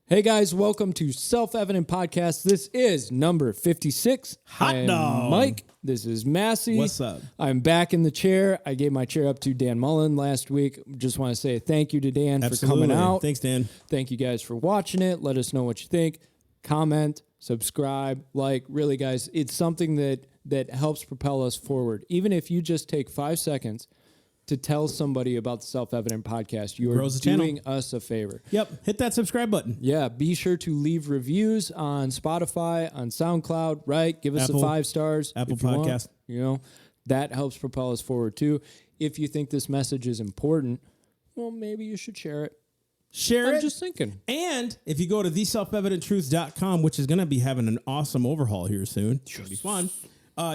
Hey guys, welcome to Self-Evident Podcast. This is number 56. Hot dog. Mike. This is Massey. What's up? I'm back in the chair. I gave my chair up to Dan Mullen last week. Just want to say thank you to Dan for coming out. Thanks, Dan. Thank you guys for watching it. Let us know what you think. Comment, subscribe, like. Really, guys, it's something that helps propel us forward. Even if you just take 5 seconds to tell somebody about the Self-Evident Podcast, you are doing us a favor. Yep. Hit that subscribe button. Yeah. Be sure to leave reviews on Spotify, on SoundCloud, right? Give us Apple, 5 stars. Apple Podcast. That helps propel us forward too. If you think this message is important, well, maybe you should share it. I'm just thinking. And if you go to theselfevidenttruth.com, which is going to be having an awesome overhaul here soon, it's going to be fun,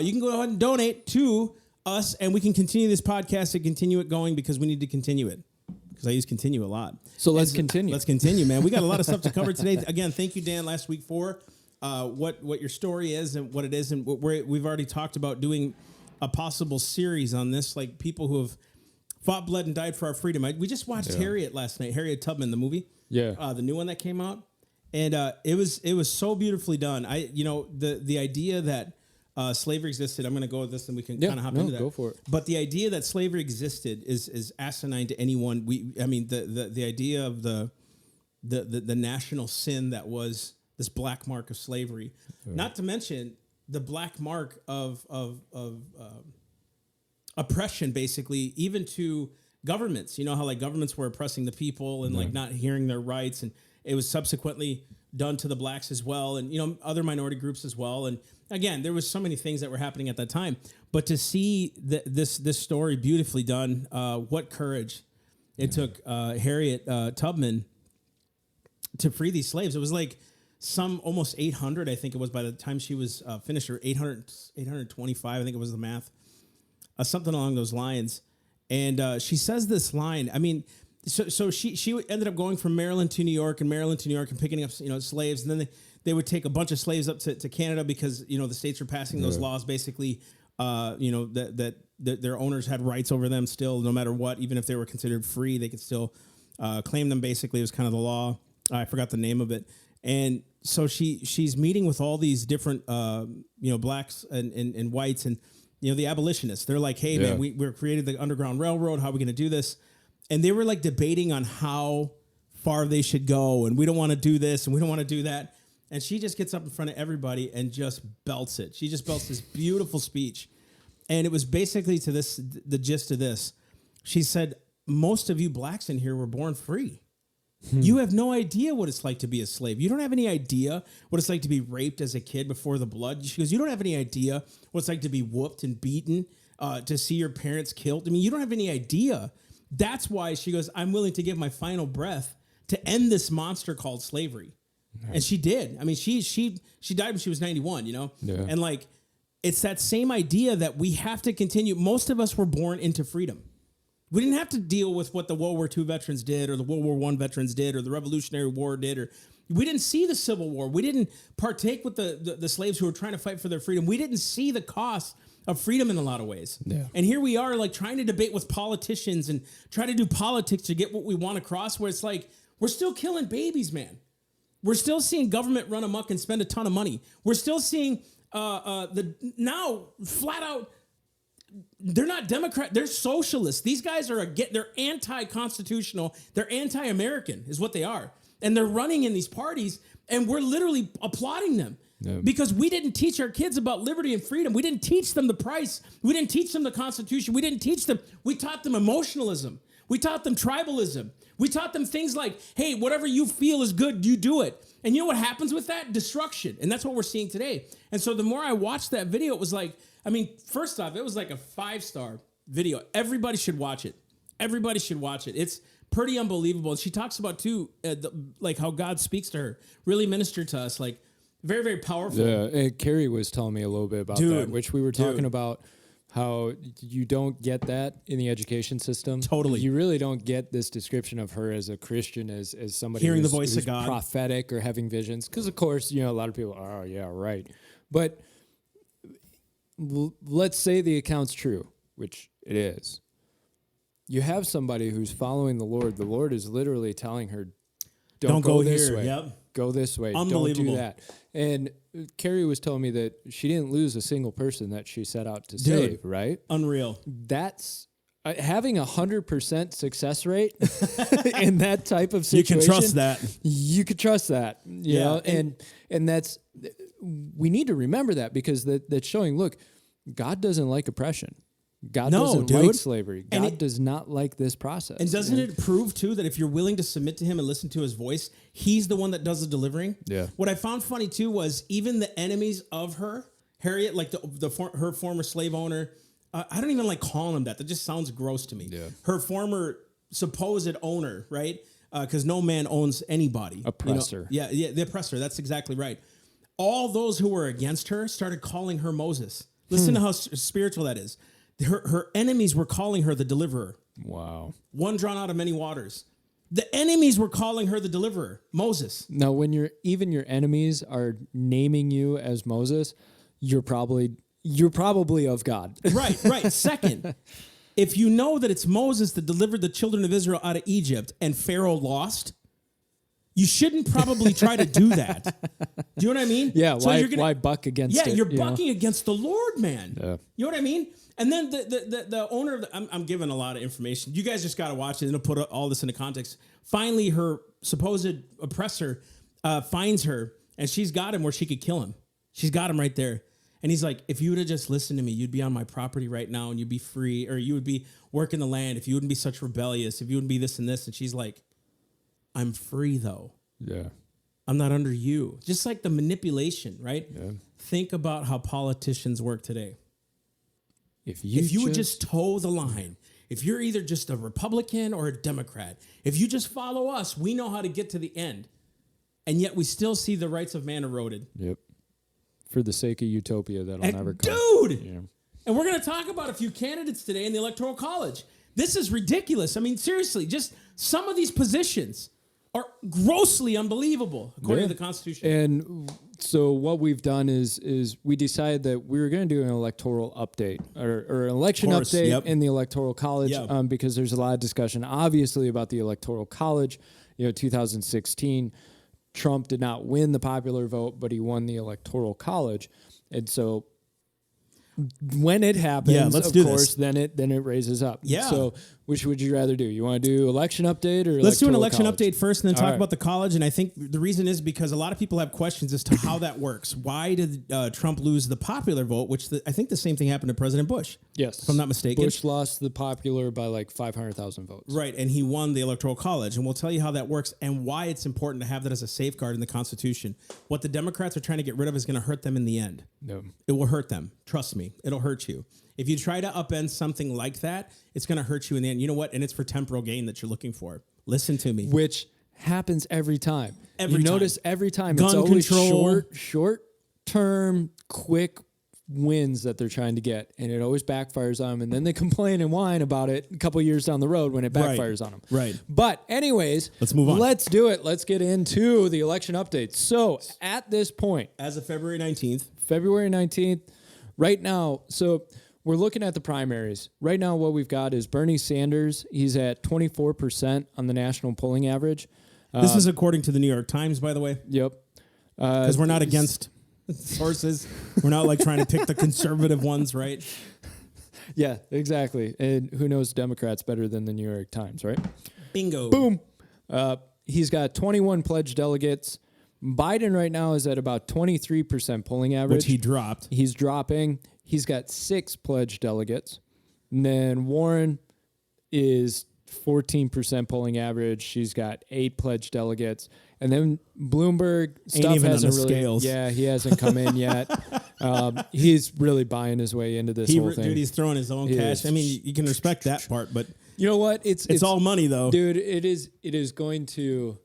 you can go ahead and donate to us, and we can continue this podcast and continue it going because we need to continue it. Because I use continue a lot. So let's continue. Let's continue, man. We got a lot of stuff to cover today. Again, thank you, Dan, last week for what your story is and what it is. And we've already talked about doing a possible series on this, like people who have fought, bled, and died for our freedom. We just watched Harriet last night, Harriet Tubman, the movie. Yeah. The new one that came out. And it was so beautifully done. The idea that slavery existed. I'm going to go with this, and we can kind of hop into that. Go for it. But the idea that slavery existed is asinine to anyone. The idea of the national sin that was this black mark of slavery, not to mention the black mark of oppression, basically, even to governments. You know how like governments were oppressing the people and like not hearing their rights, and it was subsequently done to the blacks as well, and other minority groups as well. And again, there was so many things that were happening at that time. But to see this story beautifully done, what courage it took Harriet Tubman to free these slaves. It was like some almost 800, I think it was, by the time she was finished, or 825, I think it was the math, something along those lines. And she says this line. I mean, so she ended up going from Maryland to New York and Maryland to New York and picking up slaves, and then they would take a bunch of slaves up to Canada because the states were passing those laws basically that their owners had rights over them still, no matter what. Even if they were considered free, they could still claim them. Basically, it was kind of the law. I forgot the name of it. And so she's meeting with all these different blacks and whites and the abolitionists. They're like, hey man, we're created the Underground Railroad. How are we going to do this? And they were like debating on how far they should go, and we don't want to do this and we don't want to do that. And she just gets up in front of everybody and just belts it. She just belts this beautiful speech. And it was basically the gist of this. She said, most of you blacks in here were born free. You have no idea what it's like to be a slave. You don't have any idea what it's like to be raped as a kid before the blood. She goes, you don't have any idea what it's like to be whooped and beaten, to see your parents killed. I mean, you don't have any idea. That's why she goes, I'm willing to give my final breath to end this monster called slavery. Nice. And she did. I mean, she died when she was 91, And like, it's that same idea that we have to continue. Most of us were born into freedom. We didn't have to deal with what the World War II veterans did, or the World War I veterans did, or the Revolutionary War did, or we didn't see the Civil War. We didn't partake with the slaves who were trying to fight for their freedom. We didn't see the cost of freedom in a lot of ways. Yeah. And here we are like trying to debate with politicians and try to do politics to get what we want across, where it's like, we're still killing babies, man. We're still seeing government run amok and spend a ton of money. We're still seeing now flat out, they're not Democrat, they're socialists. These guys they're anti-constitutional, they're anti-American is what they are. And they're running in these parties, and we're literally applauding them. Yeah. Because we didn't teach our kids about liberty and freedom. We didn't teach them the price. We didn't teach them the Constitution. We didn't teach them. We taught them emotionalism. We taught them tribalism. We taught them things like, hey, whatever you feel is good, you do it. And you know what happens with that? Destruction. And that's what we're seeing today. And so the more I watched that video, it was like, I mean, first off, it was like a 5-star video. Everybody should watch it. Everybody should watch it. It's pretty unbelievable. She talks about, too, like how God speaks to her, really ministered to us, like, very, very powerful. Yeah, Carrie was telling me a little bit about that, which we were talking about, how you don't get that in the education system. Totally. You really don't get this description of her as a Christian, as somebody hearing the voice of God, prophetic or having visions. Because, of course, a lot of people are, oh, yeah, right. But let's say the account's true, which it is. You have somebody who's following the Lord. The Lord is literally telling her, Don't go this here. way. Yep. Go this way. Don't Unbelievable. do that. And Carrie was telling me that she didn't lose a single person that she set out to Dude. save, right? Unreal. That's having 100% success rate in that type of situation. You can trust that. You could trust that, you know, and that's, we need to remember that because that's showing, look, God doesn't like oppression. God doesn't like slavery. God does not like this process. And doesn't it prove, too, that if you're willing to submit to him and listen to his voice, he's the one that does the delivering? Yeah. What I found funny, too, was even the enemies of her, Harriet, like her former slave owner, I don't even like calling him that. That just sounds gross to me. Yeah. Her former supposed owner, right? Because no man owns anybody. Oppressor. You know? Yeah, the oppressor. That's exactly right. All those who were against her started calling her Moses. Listen to how spiritual that is. Her enemies were calling her the deliverer. Wow. One drawn out of many waters. The enemies were calling her the deliverer, Moses. Now, when even your enemies are naming you as Moses, you're probably of God. Right. Second, if you know that it's Moses that delivered the children of Israel out of Egypt and Pharaoh lost, you shouldn't probably try to do that. Do you know what I mean? Yeah, so why buck against it? Yeah, you're bucking against the Lord, man. Yeah. You know what I mean? And then the owner of I'm giving a lot of information. You guys just got to watch it and it'll put all this into context. Finally, her supposed oppressor finds her and she's got him where she could kill him. She's got him right there. And he's like, if you would have just listened to me, you'd be on my property right now and you'd be free, or you would be working the land if you wouldn't be such rebellious, if you wouldn't be this and this. And she's like, I'm free though. Yeah. I'm not under you. Just like the manipulation, right? Yeah. Think about how politicians work today. If you would just toe the line, if you're either just a Republican or a Democrat, if you just follow us, we know how to get to the end. And yet we still see the rights of man eroded. Yep. For the sake of utopia that'll never come. Dude! Yeah. And we're going to talk about a few candidates today in the Electoral College. This is ridiculous. I mean, seriously, just some of these positions are grossly unbelievable, according to the Constitution. And so what we've done is we decided that we were going to do an electoral update or an election update in the Electoral College because there's a lot of discussion, obviously, about the Electoral College. 2016, Trump did not win the popular vote, but he won the Electoral College. And so when it happens, of course, then it raises up. Yeah. So which would you rather do? You want to do election update or let's do an Electoral election College? update first and then talk about the college. And I think the reason is because a lot of people have questions as to how that works. Why did Trump lose the popular vote, which I think the same thing happened to President Bush. Yes. If I'm not mistaken. Bush lost the popular by like 500,000 votes. Right. And he won the Electoral College. And we'll tell you how that works and why it's important to have that as a safeguard in the Constitution. What the Democrats are trying to get rid of is going to hurt them in the end. No. It will hurt them. Trust me. It'll hurt you. If you try to upend something like that, it's going to hurt you in the end. You know what? And it's for temporal gain that you're looking for. Listen to me. Which happens every time. Notice every time Gun it's always control. short-term, quick wins that they're trying to get, and it always backfires on them, and then they complain and whine about it a couple years down the road when it backfires on them. Right. But anyways, let's move on. Let's do it. Let's get into the election updates. So at this point, as of February 19th, right now, so we're looking at the primaries. Right now, what we've got is Bernie Sanders. He's at 24% on the national polling average. This is according to the New York Times, by the way. Yep. Because we're not against sources. We're not like trying to pick the conservative ones, right? Yeah, exactly. And who knows Democrats better than the New York Times, right? Bingo. Boom. He's got 21 pledged delegates. Biden right now is at about 23% polling average. Which he dropped. He's dropping. He's got 6 pledged delegates. And then Warren is 14% polling average. She's got 8 pledged delegates. And then Bloomberg stuff hasn't really. Scales. Yeah, he hasn't come in yet. He's really buying his way into this whole thing. Dude, he's throwing his own cash. I mean, you can respect that part, but you know what? It's all money though, dude. It is going to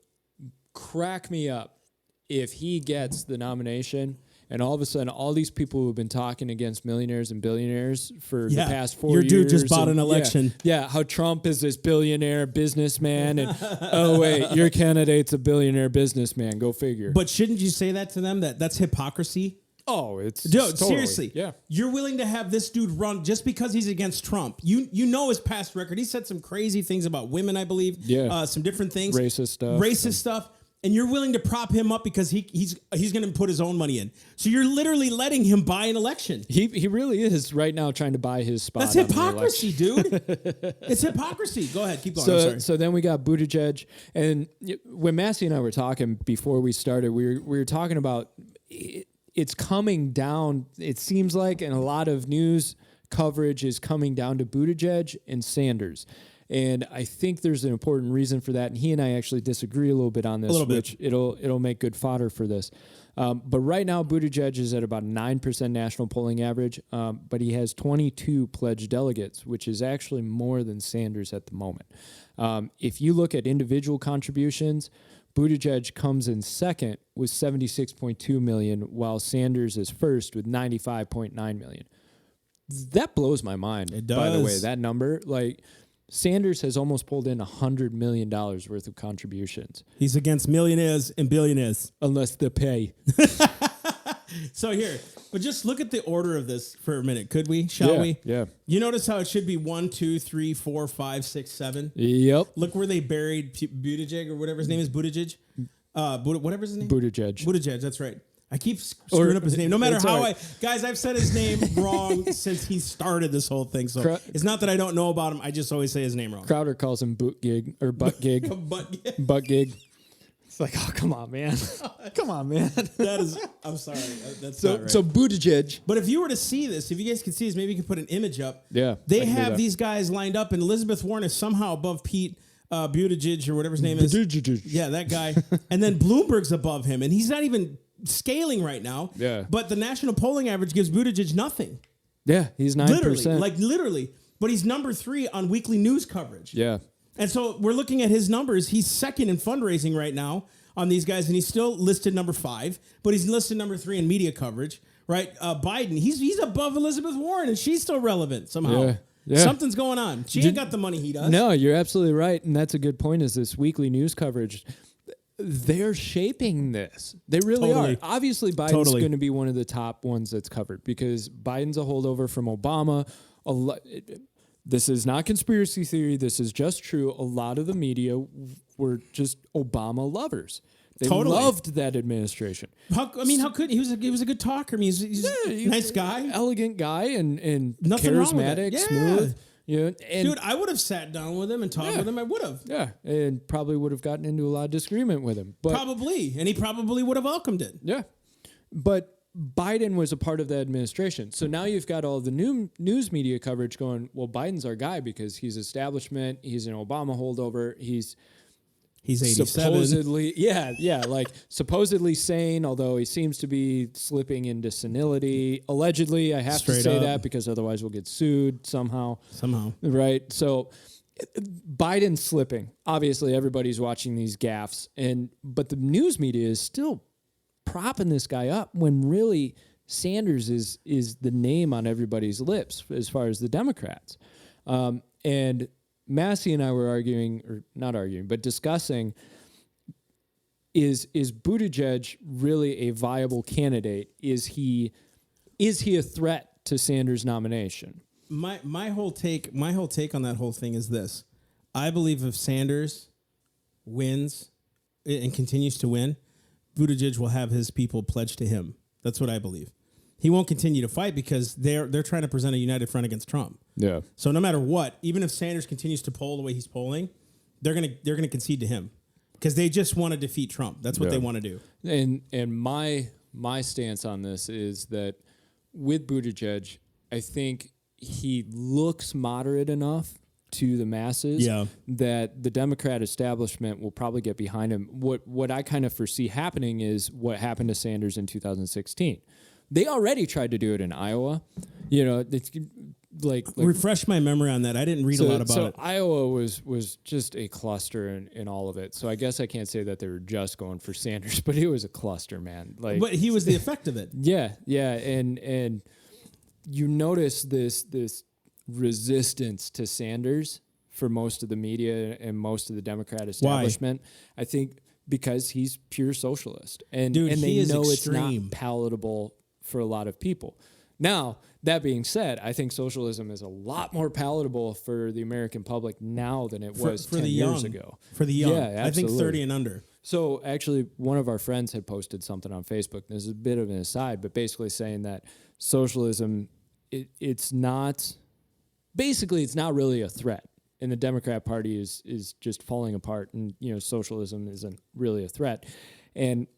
crack me up if he gets the nomination. And all of a sudden, all these people who've been talking against millionaires and billionaires for the past 4 years. Your dude just bought an election. Yeah, how Trump is this billionaire businessman. And, oh, wait, your candidate's a billionaire businessman. Go figure. But shouldn't you say that to them? That's hypocrisy? Oh, it's dude, totally, seriously. Yeah. You're willing to have this dude run just because he's against Trump. You know his past record. He said some crazy things about women, I believe. Yeah. Some different things. Racist stuff. and you're willing to prop him up because he's going to put his own money in. So you're literally letting him buy an election. He really is right now trying to buy his spot. That's hypocrisy, dude. It's hypocrisy. Go ahead, keep going. I'm sorry. So then we got Buttigieg, and when Massey and I were talking before we started, we were talking about it's coming down. It seems like, and a lot of news coverage is coming down to Buttigieg and Sanders. And I think there's an important reason for that. And he and I actually disagree a little bit on this, which it'll make good fodder for this. But right now, Buttigieg is at about 9% national polling average, but he has 22 pledged delegates, which is actually more than Sanders at the moment. If you look at individual contributions, Buttigieg comes in second with 76.2 million, while Sanders is first with 95.9 million. That blows my mind. It does. By the way, that number, like, Sanders has almost pulled in $100 million worth of contributions. He's against millionaires and billionaires. Unless they pay. So here, but just look at the order of this for a minute, could we? Shall we? Yeah. You notice how it should be 1, 2, 3, 4, 5, 6, 7? Yep. Look where they buried Buttigieg or whatever his name is, Buttigieg. Whatever his name? Buttigieg, that's right. I keep screwing up his name. No matter how guys, I've said his name wrong since he started this whole thing. So it's not that I don't know about him. I just always say his name wrong. Crowder calls him Buttigieg or Buttigieg. Buttigieg. It's like, oh, come on, man. Come on, man. I'm sorry. That's so, not right. So Buttigieg. But if you were to see this, if you guys could see this, maybe you could put an image up. Yeah. They have these guys lined up, and Elizabeth Warren is somehow above Pete Buttigieg or whatever his name is. Yeah, that guy. And then Bloomberg's above him, and he's not even scaling right now. Yeah. But the national polling average gives Buttigieg nothing. Yeah, he's 9%. Literally. But he's number 3 on weekly news coverage. Yeah. And so we're looking at his numbers. He's second in fundraising right now on these guys, and he's still listed number 5, but he's listed number 3 in media coverage, right? Biden, he's above Elizabeth Warren, and she's still relevant somehow. Yeah. Yeah. Something's going on. She ain't got the money he does. No, you're absolutely right. And that's a good point, is this weekly news coverage. They're shaping this. They really are. Obviously, Biden's going to be one of the top ones that's covered because Biden's a holdover from Obama. This is not conspiracy theory. This is just true. A lot of the media were just Obama lovers. They loved that administration. How could he was a good talker. I mean, he's a nice guy, elegant guy, and nothing charismatic, smooth. Yeah, dude, I would have sat down with him and talked with him. I would have. Yeah, and probably would have gotten into a lot of disagreement with him. But probably, and he probably would have welcomed it. Yeah, but Biden was a part of the administration. So now you've got all the new news media coverage going, well, Biden's our guy because he's establishment. He's an Obama holdover. He's 87. Supposedly, supposedly sane, although he seems to be slipping into senility. Allegedly, I have to say that because otherwise we'll get sued somehow. Right? So Biden's slipping. Obviously, everybody's watching these gaffes, but the news media is still propping this guy up when really Sanders is the name on everybody's lips as far as the Democrats. And Massey and I were discussing, is Buttigieg really a viable candidate? Is he a threat to Sanders' nomination? My whole take on that whole thing is this. I believe if Sanders wins and continues to win, Buttigieg will have his people pledged to him. That's what I believe. He won't continue to fight because they're trying to present a united front against Trump. Yeah. So no matter what, even if Sanders continues to poll the way he's polling, they're gonna concede to him because they just want to defeat Trump. That's what they want to do. And my stance on this is that with Buttigieg, I think he looks moderate enough to the masses that the Democrat establishment will probably get behind him. What I kind of foresee happening is what happened to Sanders in 2016. They already tried to do it in Iowa. It's like refresh my memory on that. I didn't read a lot about it. Iowa was just a cluster in all of it. So I guess I can't say that they were just going for Sanders, but it was a cluster, man. But he was the effect of it. Yeah, and you notice this resistance to Sanders for most of the media and most of the Democrat establishment. Why? I think because he's pure socialist, and they know it's not palatable for a lot of people. Now, that being said, I think socialism is a lot more palatable for the American public now than it was 10 years ago. For the young. Yeah, absolutely. I think 30 and under. So actually, one of our friends had posted something on Facebook. This is a bit of an aside, but basically saying that socialism, it's not really a threat, and the Democrat Party is just falling apart, and socialism isn't really a threat. And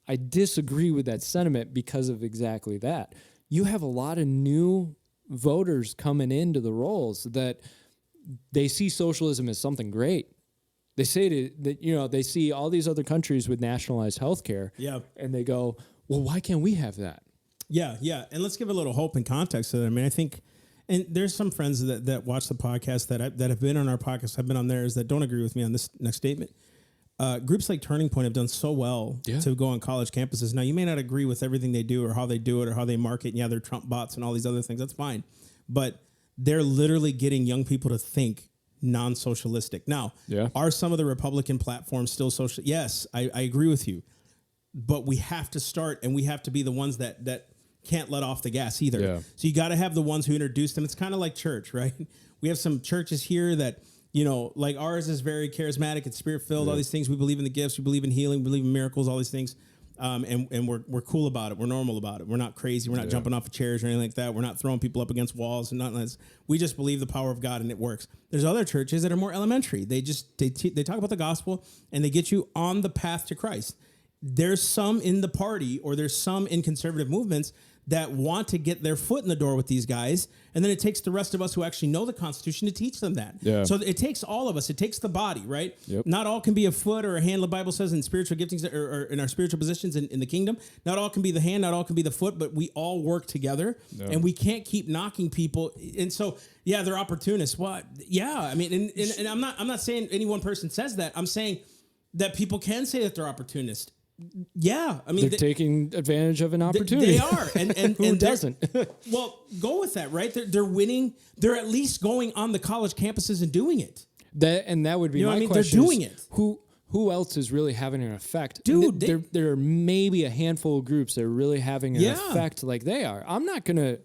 I disagree with that sentiment because of exactly that. You have a lot of new voters coming into the rolls that they see socialism as something great. They say that they see all these other countries with nationalized health care, and they go, well, why can't we have that? Yeah. And let's give a little hope and context to that. I mean, I think, and there's some friends that watch the podcast that have been on our podcast, have been on theirs, that don't agree with me on this next statement. Groups like Turning Point have done so well to go on college campuses. Now, you may not agree with everything they do or how they do it or how they market. And they're Trump bots and all these other things. That's fine. But they're literally getting young people to think non-socialistic. Now, are some of the Republican platforms still social? Yes, I agree with you. But we have to start, and we have to be the ones that can't let off the gas either. Yeah. So you got to have the ones who introduce them. It's kind of like church, right? We have some churches here that, like ours is very charismatic. It's spirit-filled, all these things. We believe in the gifts. We believe in healing. We believe in miracles, all these things. And we're cool about it. We're normal about it. We're not crazy. We're not jumping off of chairs or anything like that. We're not throwing people up against walls and nothing. We just believe the power of God, and it works. There's other churches that are more elementary. They talk about the gospel, and they get you on the path to Christ. There's some in the party, or there's some in conservative movements that want to get their foot in the door with these guys. And then it takes the rest of us who actually know the Constitution to teach them that. Yeah. So it takes all of us. It takes the body, right? Yep. Not all can be a foot or a hand, the Bible says, in spiritual giftings or in our spiritual positions in the kingdom. Not all can be the hand, not all can be the foot, but we all work together. Yeah. And we can't keep knocking people. And so, they're opportunists. What? Yeah. I mean, and I'm not saying any one person says that. I'm saying that people can say that they're opportunists. Yeah, I mean, they're taking advantage of an opportunity. They are, and who doesn't? Well, go with that, right? They're winning. They're at least going on the college campuses and doing it. That would be my question. They're doing it. Who else is really having an effect? Dude, there are maybe a handful of groups that are really having an effect like they are. I'm not gonna.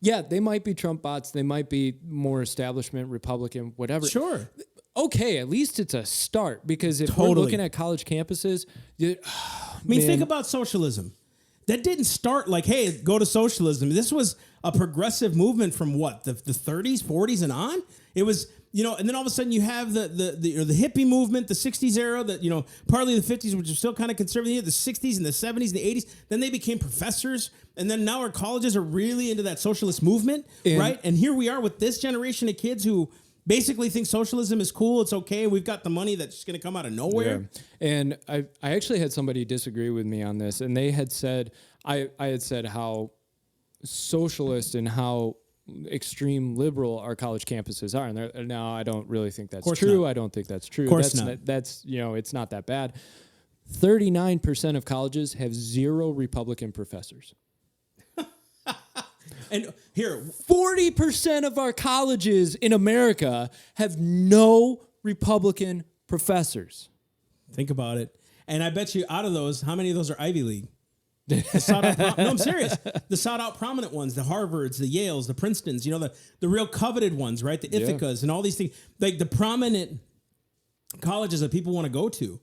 Yeah, they might be Trump bots. They might be more establishment Republican, whatever. Sure. Okay, at least it's a start, because if we're looking at college campuses, think about socialism. That didn't start like, hey, go to socialism. This was a progressive movement from what, the 30s, 40s, and on. It was, and then all of a sudden you have the hippie movement, the 60s era, that partly the 50s, which are still kind of conservative, the 60s and the 70s and the 80s. Then they became professors, and then now our colleges are really into that socialist movement, right? And here we are with this generation of kids who basically think socialism is cool. It's okay. We've got the money that's just going to come out of nowhere. Yeah. And I actually had somebody disagree with me on this, and they had said, I had said how socialist and how extreme liberal our college campuses are. And now I don't really think that's true. I don't think that's true. Of course not. That's, it's not that bad. 39% of colleges have 0 Republican professors. And here, 40% of our colleges in America have no Republican professors. Think about it. And I bet you out of those, how many of those are Ivy League? No, I'm serious. The sought-out prominent ones, the Harvards, the Yales, the Princetons, the real coveted ones, right? The Ithacas and all these things, like the prominent colleges that people want to go to,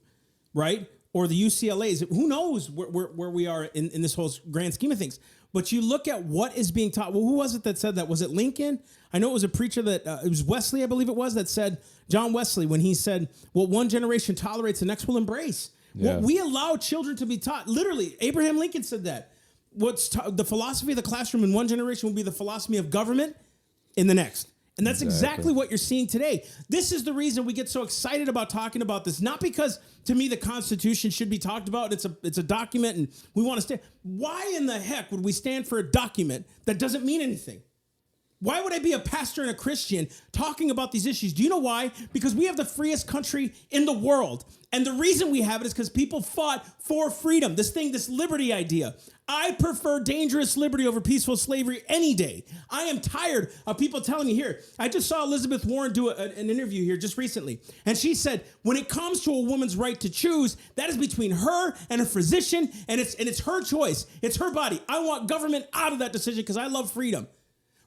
right? Or the UCLAs. Who knows where we are in this whole grand scheme of things. But you look at what is being taught. Well, who was it that said that? Was it Lincoln? I know it was a preacher that, it was Wesley, I believe it was, that said, John Wesley, when he said, what one generation tolerates, the next will embrace. Yeah. What we allow children to be taught, literally, Abraham Lincoln said that. The philosophy of the classroom in one generation will be the philosophy of government in the next. And that's exactly what you're seeing today. This is the reason we get so excited about talking about this. Not because, to me, the Constitution should be talked about. It's a document, and we want to stand. Why in the heck would we stand for a document that doesn't mean anything? Why would I be a pastor and a Christian talking about these issues? Do you know why? Because we have the freest country in the world. And the reason we have it is because people fought for freedom. This liberty idea. I prefer dangerous liberty over peaceful slavery any day. I am tired of people telling me here. I just saw Elizabeth Warren do an interview here just recently. And she said, when it comes to a woman's right to choose, that is between her and a physician. And it's her choice. It's her body. I want government out of that decision because I love freedom.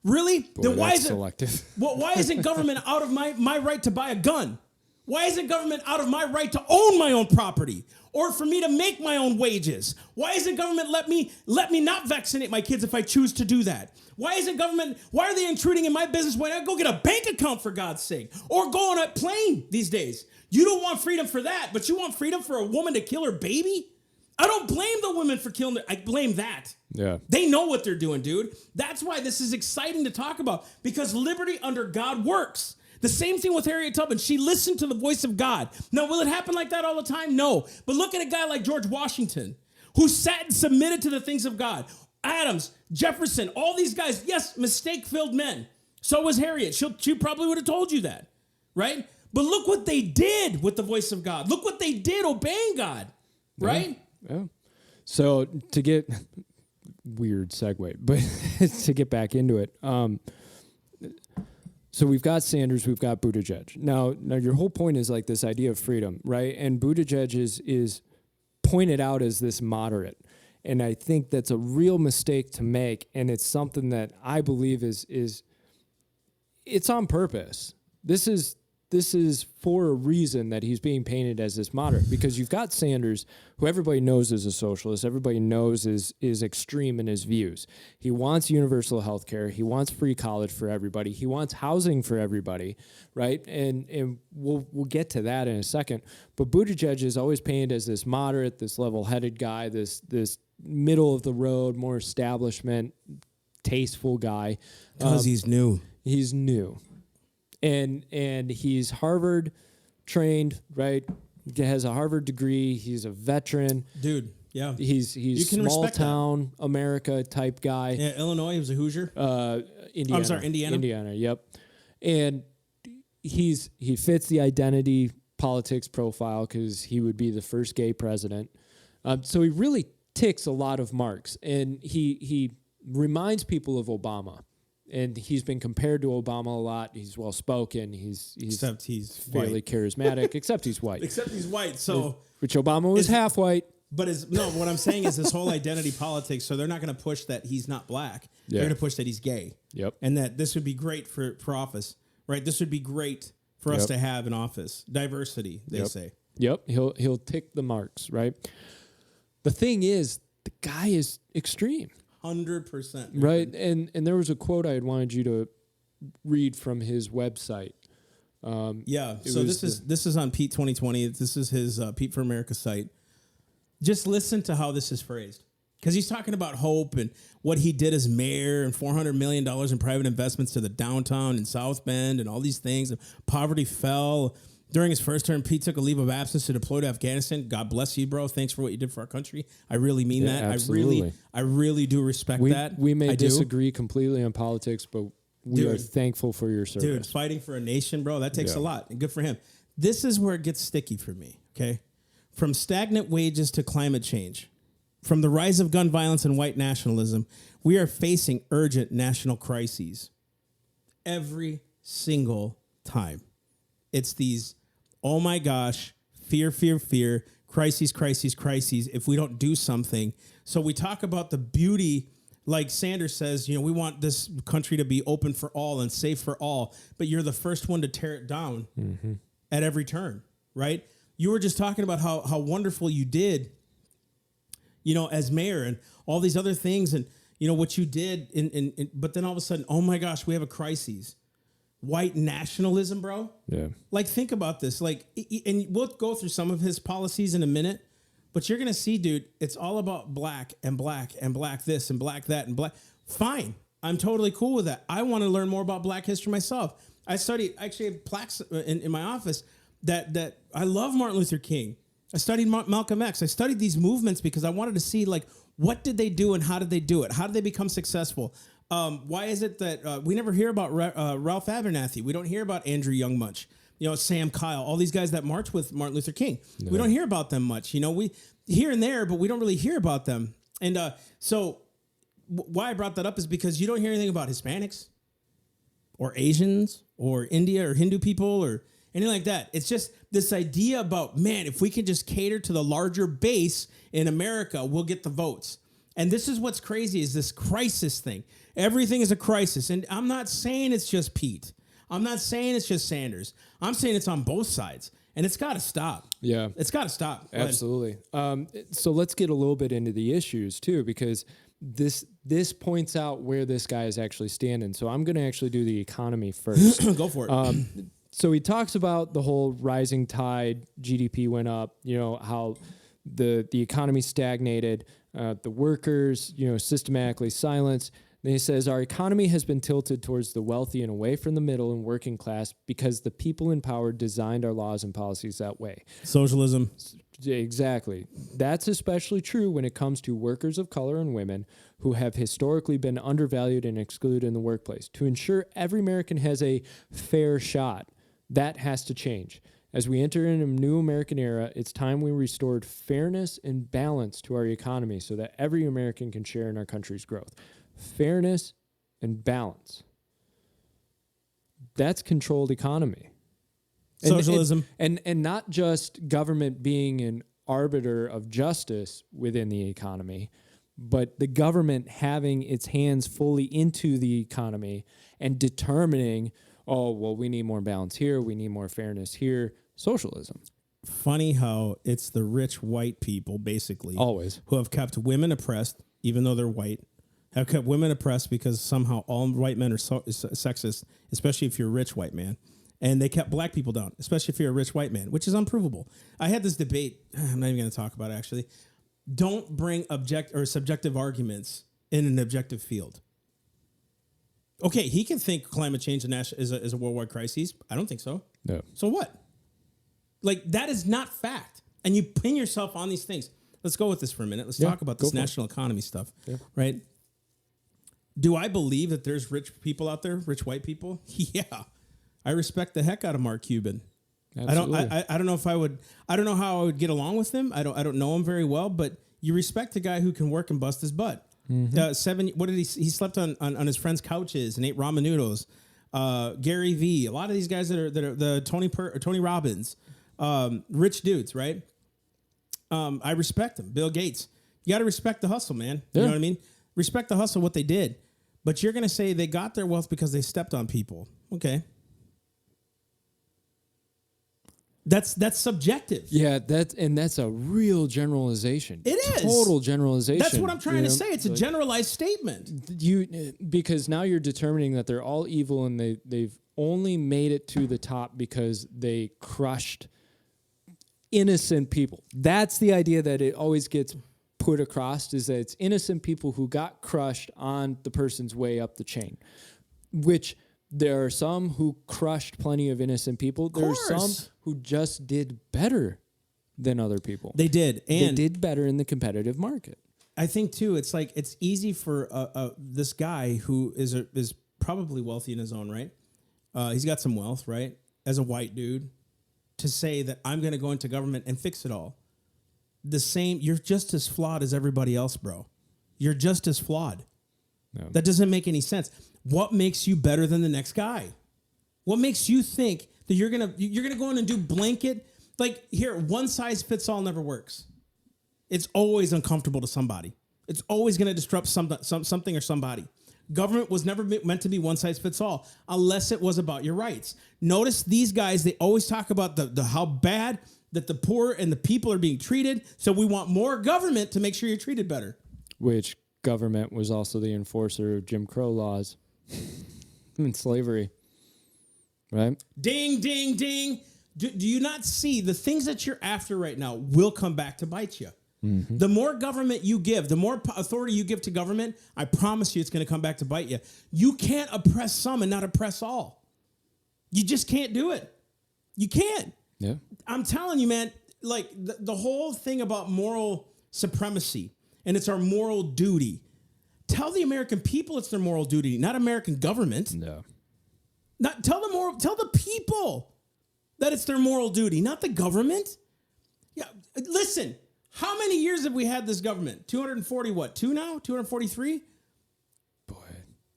Really? Boy, then why is it selective? Why isn't government out of my right to buy a gun? Why isn't government out of my right to own my own property or for me to make my own wages? Why isn't government let me not vaccinate my kids if I choose to do that? Why are they intruding in my business when I go get a bank account, for God's sake, or go on a plane these days? You don't want freedom for that, but you want freedom for a woman to kill her baby? I don't blame the women for killing I blame that. Yeah. They know what they're doing, dude. That's why this is exciting to talk about, because liberty under God works. The same thing with Harriet Tubman. She listened to the voice of God. Now, will it happen like that all the time? No. But look at a guy like George Washington, who sat and submitted to the things of God. Adams, Jefferson, all these guys, yes, mistake-filled men. So was Harriet. She probably would have told you that, right? But look what they did with the voice of God. Look what they did obeying God, right? Yeah. So to get, weird segue, but to get back into it, so we've got Sanders, we've got Buttigieg. Now your whole point is like this idea of freedom, right? And Buttigieg is pointed out as this moderate. And I think that's a real mistake to make. And it's something that I believe is it's on purpose. This is for a reason that he's being painted as this moderate, because you've got Sanders, who everybody knows is a socialist, everybody knows is extreme in his views. He wants universal health care. He wants free college for everybody. He wants housing for everybody, right? And we'll get to that in a second. But Buttigieg is always painted as this moderate, this level-headed guy, this middle of the road, more establishment, tasteful guy. Because he's new. He's new. And he's Harvard trained, right? He has a Harvard degree. He's a veteran. Dude, yeah. He's small town America type guy. Yeah, Illinois, he was a Hoosier. Indiana. I'm sorry, Indiana. Indiana, yep. And he fits the identity politics profile because he would be the first gay president. So he really ticks a lot of marks, and he reminds people of Obama. And he's been compared to Obama a lot. He's well spoken. Except he's fairly white. charismatic. Except he's white. Except he's white. So which Obama was half white. But what I'm saying is this whole identity politics. So they're not going to push that he's not black. Yeah. They're going to push that he's gay. Yep. And that this would be great for office, right? This would be great for us to have in office. Diversity, they say. Yep. He'll tick the marks, right? The thing is, the guy is extreme. 100%. Right. And there was a quote I had wanted you to read from his website. Yeah. So this is on Pete 2020. This is his Pete for America site. Just listen to how this is phrased. Because he's talking about hope and what he did as mayor and $400 million in private investments to the downtown and South Bend and all these things. And poverty fell. During his first term, Pete took a leave of absence to deploy to Afghanistan. God bless you, bro. Thanks for what you did for our country. I really mean that. Absolutely. I really do respect that. We may disagree completely on politics, but we are thankful for your service. Dude, fighting for a nation, bro, that takes a lot. And good for him. This is where it gets sticky for me, okay? From stagnant wages to climate change, from the rise of gun violence and white nationalism, we are facing urgent national crises every single time. It's these, oh my gosh, fear, crises, if we don't do something. So we talk about the beauty, like Sanders says, we want this country to be open for all and safe for all, but you're the first one to tear it down at every turn, right? You were just talking about how wonderful you did, as mayor and all these other things and, what you did. But then all of a sudden, oh my gosh, we have a crisis. White nationalism, bro. Yeah. Like, think about this. Like, and we'll go through some of his policies in a minute, but you're going to see, dude, it's all about black and black and black this and black that and black. Fine. I'm totally cool with that. I want to learn more about black history myself. I actually have plaques in my office that I love Martin Luther King. I studied Malcolm X. I studied these movements because I wanted to see, like, what did they do and how did they do it? How did they become successful? Why is it that we never hear about Ralph Abernathy? We don't hear about Andrew Young much. Sam Kyle, all these guys that march with Martin Luther King. No. We don't hear about them much. We here and there, but we don't really hear about them. And so why I brought that up is because you don't hear anything about Hispanics or Asians or India or Hindu people or anything like that. It's just this idea about, man, if we can just cater to the larger base in America, we'll get the votes. And this is what's crazy is this crisis thing. Everything is a crisis. And I'm not saying it's just Pete. I'm not saying it's just Sanders. I'm saying it's on both sides. and it's got to stop. Yeah. It's got to stop. Go ahead. Absolutely. So let's get a little bit into the issues too, because this points out where this guy is actually standing. So I'm going to actually do the economy first. Go for it. So he talks about the whole rising tide, GDP went up, how the economy stagnated, the workers, systematically silenced. Then he says, our economy has been tilted towards the wealthy and away from the middle and working class because the people in power designed our laws and policies that way. Socialism. Exactly. That's especially true when it comes to workers of color and women who have historically been undervalued and excluded in the workplace. To ensure every American has a fair shot, that has to change. As we enter in a new American era, it's time we restored fairness and balance to our economy so that every American can share in our country's growth. Fairness and balance. That's controlled economy. Socialism. And not just government being an arbiter of justice within the economy, but the government having its hands fully into the economy and determining, oh, well, we need more balance here, we need more fairness here. Socialism. Funny how it's the rich white people, basically, Always. who have kept women oppressed, even though they're white, have kept women oppressed because somehow all white men are sexist, especially if you're a rich white man. And they kept black people down, especially if you're a rich white man, which is unprovable. I had this debate. I'm not even going to talk about it, actually. Don't bring subjective arguments in an objective field. Okay, he can think climate change is a worldwide crisis. I don't think so. No. So what? Like, that is not fact. And you pin yourself on these things. Let's go with this for a minute. Let's talk about this national economy stuff, right? Do I believe that there's rich people out there, rich white people? Yeah. I respect the heck out of Mark Cuban. Absolutely. I don't know if I would. I don't know how I would get along with him. I don't know him very well, but you respect the guy who can work and bust his butt. Mm-hmm. What did he slept on his friends' couches and ate ramen noodles. Gary Vee, a lot of these guys that are the Tony Robbins, rich dudes, right? I respect them. Bill Gates. You got to respect the hustle, man. You know what I mean? Respect the hustle, what they did. But you're going to say they got their wealth because they stepped on people. Okay. That's subjective. Yeah, that's a real generalization. It is total generalization. That's what I'm trying to say. It's a generalized statement. Because now you're determining that they're all evil and they've only made it to the top because they crushed innocent people. That's the idea that it always gets put across, is that it's innocent people who got crushed on the person's way up the chain, which there are some who crushed plenty of innocent people. There are some who just did better than other people. They did. And they did better in the competitive market. I think, too, it's like it's easy for this guy who is probably wealthy in his own right. He's got some wealth, right, as a white dude, to say that I'm going to go into government and fix it all. You're just as flawed as everybody else, bro. You're just as flawed. No. That doesn't make any sense. What makes you better than the next guy? What makes you think that you're gonna go in and do blanket? Like, here, one size fits all never works. It's always uncomfortable to somebody. It's always going to disrupt something or somebody. Government was never meant to be one size fits all unless it was about your rights. Notice these guys, they always talk about the how bad that the poor and the people are being treated. So we want more government to make sure you're treated better. Which government was also the enforcer of Jim Crow laws and slavery, right? Ding, ding, ding. Do you not see the things that you're after right now will come back to bite you? Mm-hmm. The more government you give, the more authority you give to government, I promise you it's going to come back to bite you. You can't oppress some and not oppress all. You just can't do it. You can't. Yeah. I'm telling you, man, like the whole thing about moral supremacy, and it's our moral duty. Tell the American people it's their moral duty, not American government. No. Tell the people that it's their moral duty, not the government. Yeah, listen. How many years have we had this government? 240 what? 2 now? 243? Boy.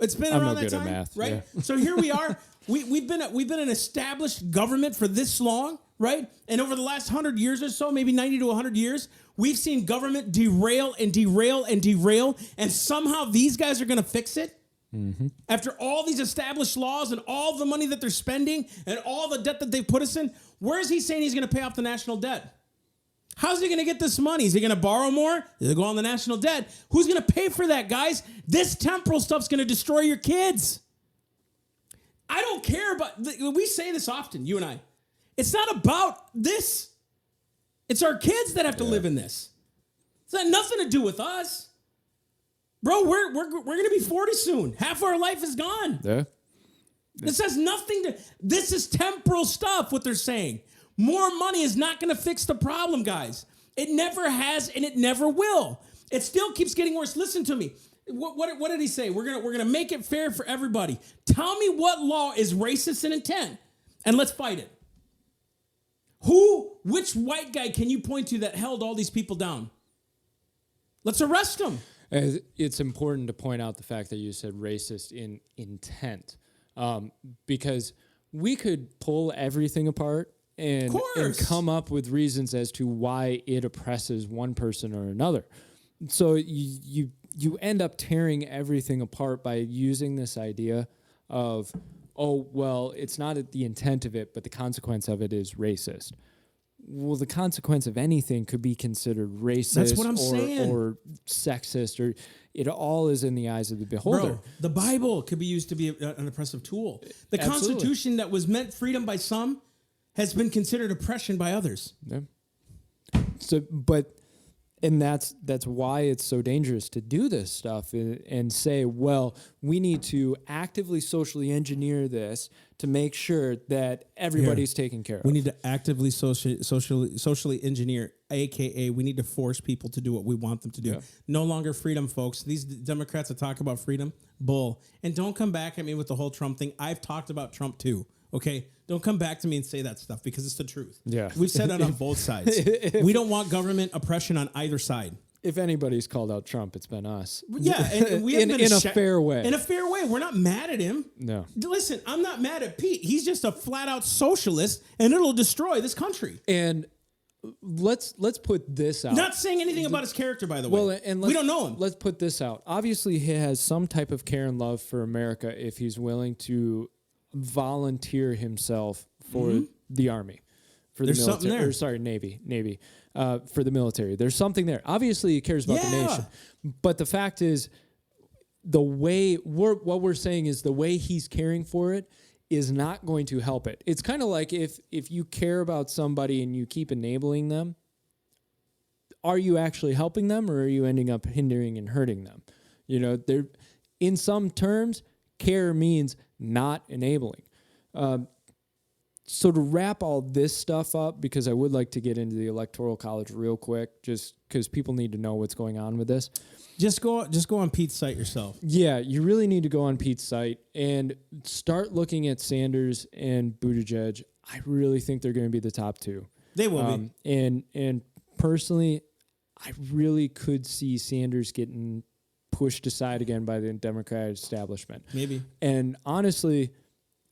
It's been around that time, math, right? Yeah. So here we are. We've been an established government for this long, right? And over the last 100 years or so, maybe 90 to 100 years, we've seen government derail and derail and derail, and somehow these guys are going to fix it? Mm-hmm. After all these established laws and all the money that they're spending and all the debt that they put us in, Where is he saying he's going to pay off the national debt? How's he going to get this money? Is he going to borrow more? Is he go on the national debt? Who's going to pay for that, guys? This temporal stuff's going to destroy your kids. I don't care about, we say this often, you and I. It's not about this. It's our kids that have to live in this. It's got nothing to do with us. Bro, we're going to be 40 soon. Half our life is gone. Yeah. This has nothing to, this is temporal stuff, what they're saying. More money is not going to fix the problem, guys. It never has, and it never will. It still keeps getting worse. Listen to me. What did he say? We're gonna make it fair for everybody. Tell me what law is racist in intent, and let's fight it. Which white guy can you point to that held all these people down? Let's arrest them. It's important to point out the fact that you said racist in intent, because we could pull everything apart and come up with reasons as to why it oppresses one person or another. So you end up tearing everything apart by using this idea of, oh, well, it's not the intent of it, but the consequence of it is racist. Well, the consequence of anything could be considered racist. That's what I'm saying. Or sexist, or it all is in the eyes of the beholder. Bro, the Bible could be used to be an oppressive tool. The Absolutely. Constitution that was meant freedom by some has been considered oppression by others. Yeah. And that's why it's so dangerous to do this stuff and say, well, we need to actively socially engineer this to make sure that everybody's taken care of. We need to actively socially engineer, a.k.a. we need to force people to do what we want them to do. Yeah. No longer freedom, folks. These Democrats that talk about freedom, bull. And don't come back at me with the whole Trump thing. I've talked about Trump too. Okay, don't come back to me and say that stuff because it's the truth. Yeah, we've said that on both sides. We don't want government oppression on either side. If anybody's called out Trump, it's been us. Yeah, and we have been in a fair way. In a fair way, we're not mad at him. No, listen, I'm not mad at Pete. He's just a flat out socialist, and it'll destroy this country. And let's put this out. Not saying anything about his character, by the way. Well, and we don't know him. Let's put this out. Obviously, he has some type of care and love for America if he's willing to volunteer himself for the Army, for the military, or sorry, Navy, for the military. There's something there. Obviously, he cares about the nation, but the fact is, what we're saying is the way he's caring for it is not going to help it. It's kind of like if you care about somebody and you keep enabling them, are you actually helping them, or are you ending up hindering and hurting them? You know, in some terms, care means not enabling. So to wrap all this stuff up, because I would like to get into the Electoral College real quick, just because people need to know what's going on with this. Just go on Pete's site yourself. Yeah, you really need to go on Pete's site and start looking at Sanders and Buttigieg. I really think they're going to be the top two. They will be. And personally, I really could see Sanders getting pushed aside again by the Democratic establishment. Maybe. And honestly,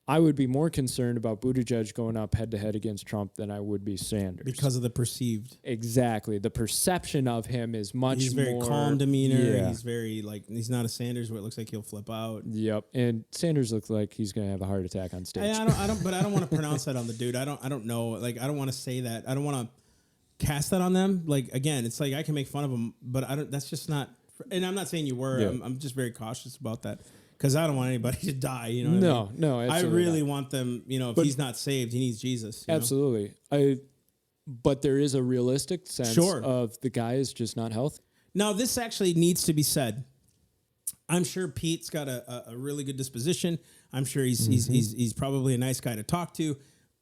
I would be more concerned about Buttigieg going up head-to-head against Trump than I would be Sanders. Because of the perceived. Exactly. The perception of him is much more... He's very calm demeanor. Yeah. He's very, he's not a Sanders where it looks like he'll flip out. Yep. And Sanders looks like he's going to have a heart attack on stage. I don't want to pronounce that on the dude. I don't know. I don't want to say that. I don't want to cast that on them. Again, it's I can make fun of them, but that's just not... And I'm not saying you were. Yeah. I'm just very cautious about that because I don't want anybody to die. You know? No. I really want them. If he's not saved, he needs Jesus. Absolutely. But there is a realistic sense of the guy is just not healthy. Now, this actually needs to be said. I'm sure Pete's got a really good disposition. I'm sure he's probably a nice guy to talk to.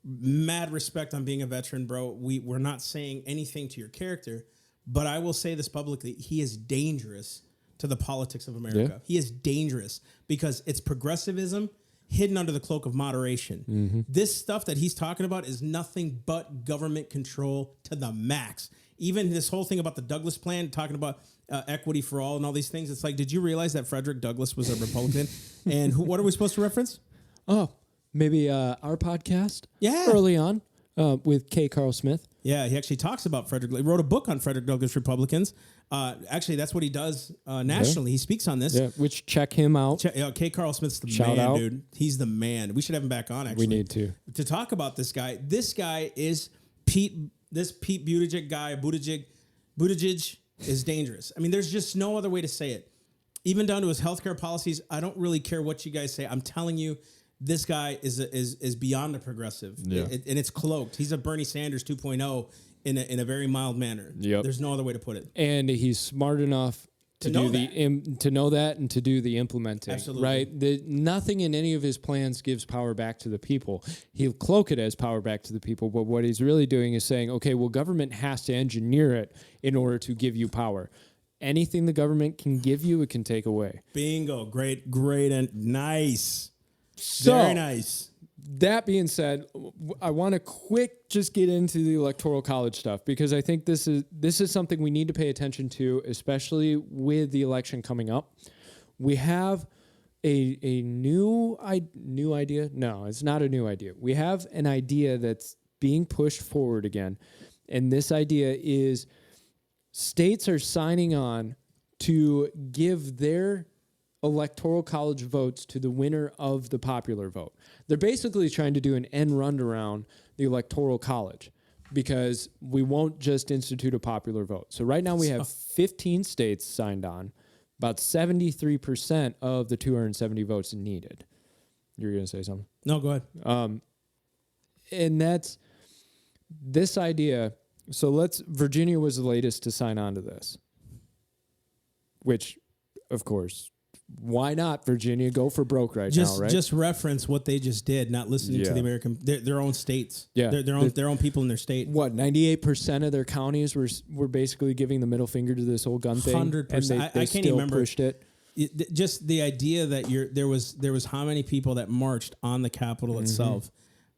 Mad respect on being a veteran, bro. We're not saying anything to your character. But I will say this publicly, he is dangerous to the politics of America. Yeah. He is dangerous because it's progressivism hidden under the cloak of moderation. Mm-hmm. This stuff that he's talking about is nothing but government control to the max. Even this whole thing about the Douglas plan, talking about equity for all and all these things. It's did you realize that Frederick Douglass was a Republican? And what are we supposed to reference? Oh, maybe our podcast? Yeah. Early on with K. Carl Smith. Yeah, he actually talks about Frederick. He wrote a book on Frederick Douglass Republicans. Actually, that's what he does nationally. He speaks on this. Yeah, which check him out. K. Carl Smith's the Shout man, out. dude. He's the man. We should have him back on, actually. We need to talk about this guy. This guy is Pete Buttigieg guy. Buttigieg is dangerous. I mean, there's just no other way to say it. Even down to his healthcare policies, I don't really care what you guys say. I'm telling you, this guy is beyond a progressive, and it's cloaked. He's a Bernie Sanders 2.0 in a very mild manner. Yep. There's no other way to put it. And he's smart enough to know that and to do the implementing. Absolutely. Right? Nothing in any of his plans gives power back to the people. He'll cloak it as power back to the people, but what he's really doing is saying, okay, well, government has to engineer it in order to give you power. Anything the government can give you, it can take away. Bingo. Great, and nice. So, very nice. That being said, I want to just get into the Electoral College stuff because I think this is something we need to pay attention to, especially with the election coming up. We have a new idea. No, it's not a new idea. We have an idea that's being pushed forward again, and this idea is states are signing on to give their Electoral College votes to the winner of the popular vote. They're basically trying to do an end run around the Electoral College because we won't just institute a popular vote. So right now we have 15 states signed on, about 73% of the 270 votes needed. You're going to say something? No, go ahead. And that's this idea. So Virginia was the latest to sign on to this, which, of course, why not Virginia go for broke now, right? Just reference what they just did, not listening to the American their own states. Yeah, their own people in their state. What 98% of their counties were basically giving the middle finger to this whole gun thing. 100%. I can't even remember. Pushed it. Just the idea that there was how many people that marched on the Capitol itself,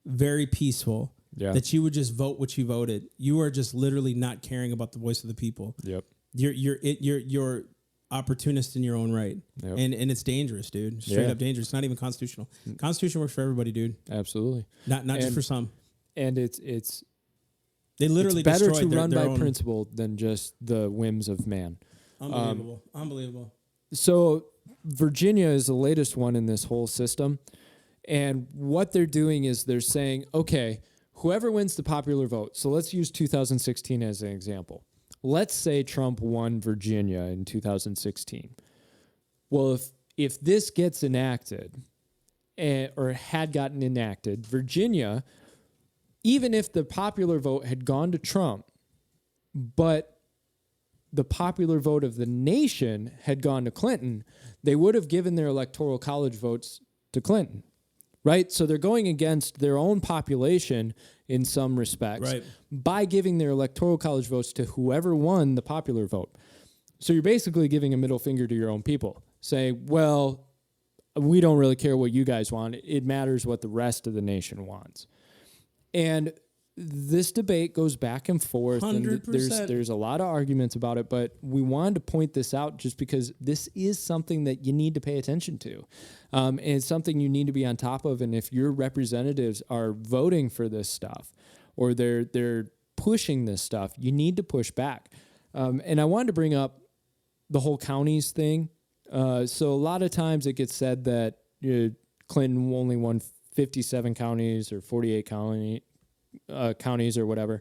very peaceful. Yeah. That you would just vote what you voted. You are just literally not caring about the voice of the people. Yep. You're opportunist in your own right. Yep. And it's dangerous, dude. Straight up dangerous. It's not even constitutional. Constitution works for everybody, dude. Absolutely. Not just for some. And it's they literally it's better to run by own principle than just the whims of man. Unbelievable. So Virginia is the latest one in this whole system. And what they're doing is they're saying, okay, whoever wins the popular vote. So let's use 2016 as an example. Let's say Trump won Virginia in 2016. Well, if this gets enacted or had gotten enacted, Virginia, even if the popular vote had gone to Trump, but the popular vote of the nation had gone to Clinton, they would have given their Electoral College votes to Clinton. Right? So they're going against their own population in some respects by giving their Electoral College votes to whoever won the popular vote. So you're basically giving a middle finger to your own people, saying, well, we don't really care what you guys want. It matters what the rest of the nation wants. And this debate goes back and forth. 100%. And there's a lot of arguments about it, but we wanted to point this out just because this is something that you need to pay attention to. And it's something you need to be on top of. And if your representatives are voting for this stuff or they're pushing this stuff, you need to push back. And I wanted to bring up the whole counties thing. So a lot of times it gets said that Clinton only won 57 counties or 48 counties or whatever.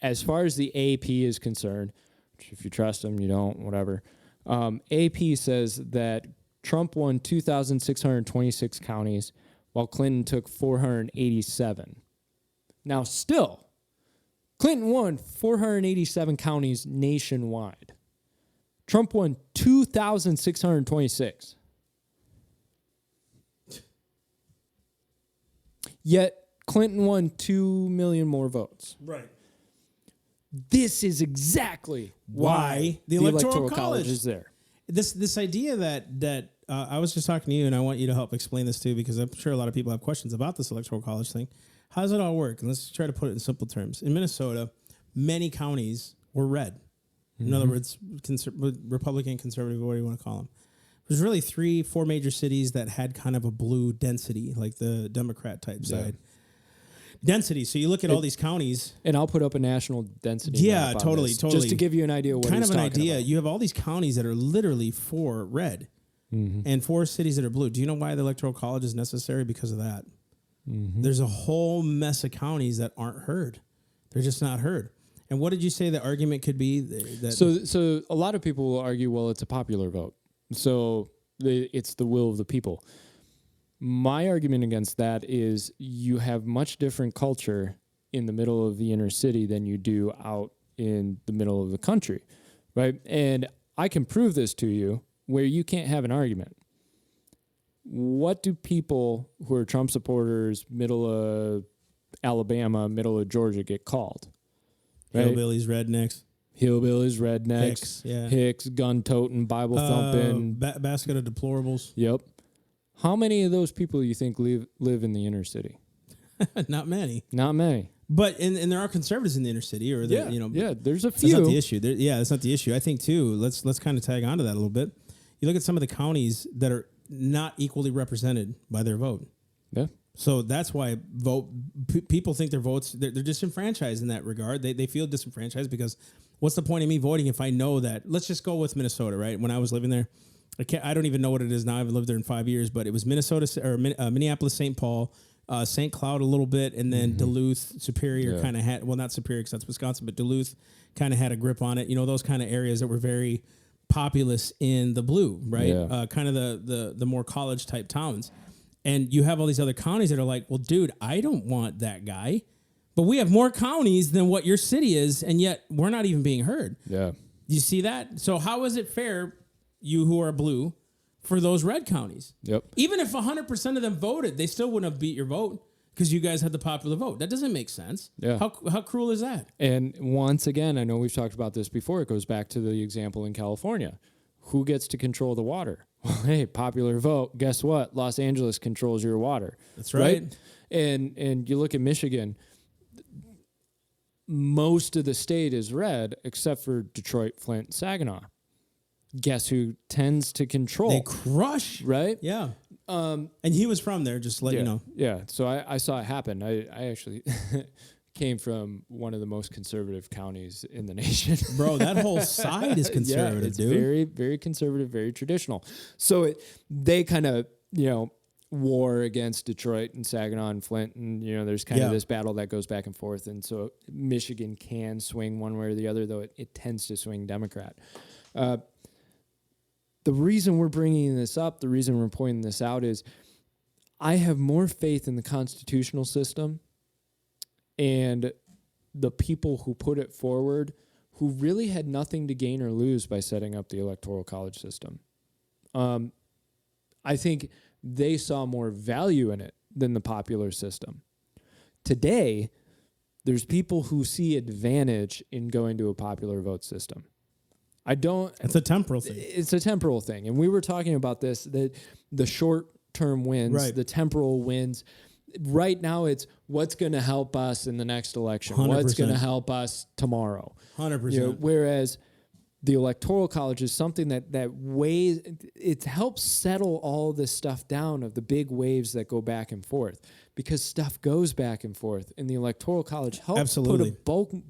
As far as the AP is concerned, which if you trust them, you don't, whatever. AP says that Trump won 2,626 counties, while Clinton took 487. Now, still, Clinton won 487 counties nationwide. Trump won 2,626. Yet, Clinton won 2 million more votes. Right. This is exactly why the Electoral College is there. This idea that I was just talking to you, and I want you to help explain this too, because I'm sure a lot of people have questions about this Electoral College thing. How does it all work? And let's try to put it in simple terms. In Minnesota, many counties were red. In other words, Republican, conservative, what do you want to call them? There's really 3-4 major cities that had kind of a blue density, like the Democrat type side. Density. So you look at all these counties. And I'll put up a national density. Yeah, map on totally, this, totally. just to give you an idea of what Kind he's of an talking idea. about. You have all these counties that are literally 4 red and 4 cities that are blue. Do you know why the Electoral College is necessary? Because of that. There's a whole mess of counties that aren't heard. They're just not heard. And what did you say the argument could be? So a lot of people will argue, well, it's a popular vote. So it's the will of the people. My argument against that is you have much different culture in the middle of the inner city than you do out in the middle of the country, right? And I can prove this to you where you can't have an argument. What do people who are Trump supporters, middle of Alabama, middle of Georgia get called? Right? Hillbillies, rednecks. Rednecks, Hicks, gun-toting, Bible-thumping. Basket of deplorables. Yep. How many of those people you think live in the inner city? Not many. Not many. But and there are conservatives in the inner city, or there's a few. That's not the issue. That's not the issue. I think too. Let's kind of tag onto that a little bit. You look at some of the counties that are not equally represented by their vote. Yeah. So that's why people think their votes, they're disenfranchised in that regard. They feel disenfranchised because what's the point of me voting if I know that? Let's just go with Minnesota, right? When I was living there, I don't even know what it is now. I haven't lived there in 5 years, but it was Minneapolis, St. Paul, St. Cloud a little bit, and then Duluth, Superior kind of had, well, not Superior because that's Wisconsin, but Duluth kind of had a grip on it. You know, those kind of areas that were very populous in the blue, right? Yeah. Kind of the more college type towns. And you have all these other counties that are like, well, dude, I don't want that guy. But we have more counties than what your city is, and yet we're not even being heard. Yeah. You see that? So how is it fair, you who are blue, for those red counties? Yep. Even if 100% of them voted, they still wouldn't have beat your vote because you guys had the popular vote. That doesn't make sense. Yeah. How cruel is that? And once again, I know we've talked about this before. It goes back to the example in California. Who gets to control the water? Well, hey, popular vote. Guess what? Los Angeles controls your water. That's right. And you look at Michigan, most of the state is red except for Detroit, Flint, Saginaw. Guess who tends to control? They crush. Right? Yeah. And he was from there, just to let you know. Yeah. So I saw it happen. I actually came from one of the most conservative counties in the nation. Bro, that whole side is conservative, it's dude. Very, very conservative, very traditional. So they kind of, war against Detroit and Saginaw and Flint. And, there's kind of this battle that goes back and forth. And so Michigan can swing one way or the other, though it tends to swing Democrat. The reason we're bringing this up, the reason we're pointing this out is I have more faith in the constitutional system and the people who put it forward who really had nothing to gain or lose by setting up the Electoral College system. I think they saw more value in it than the popular system. Today, there's people who see advantage in going to a popular vote system. It's a temporal thing. It's a temporal thing. And we were talking about this, that the short-term wins, the temporal wins. Right now, it's what's going to help us in the next election. 100%. What's going to help us tomorrow. 100%. Whereas the Electoral College is something that weighs, it helps settle all this stuff down of the big waves that go back and forth. Because stuff goes back and forth, and the Electoral College helps put a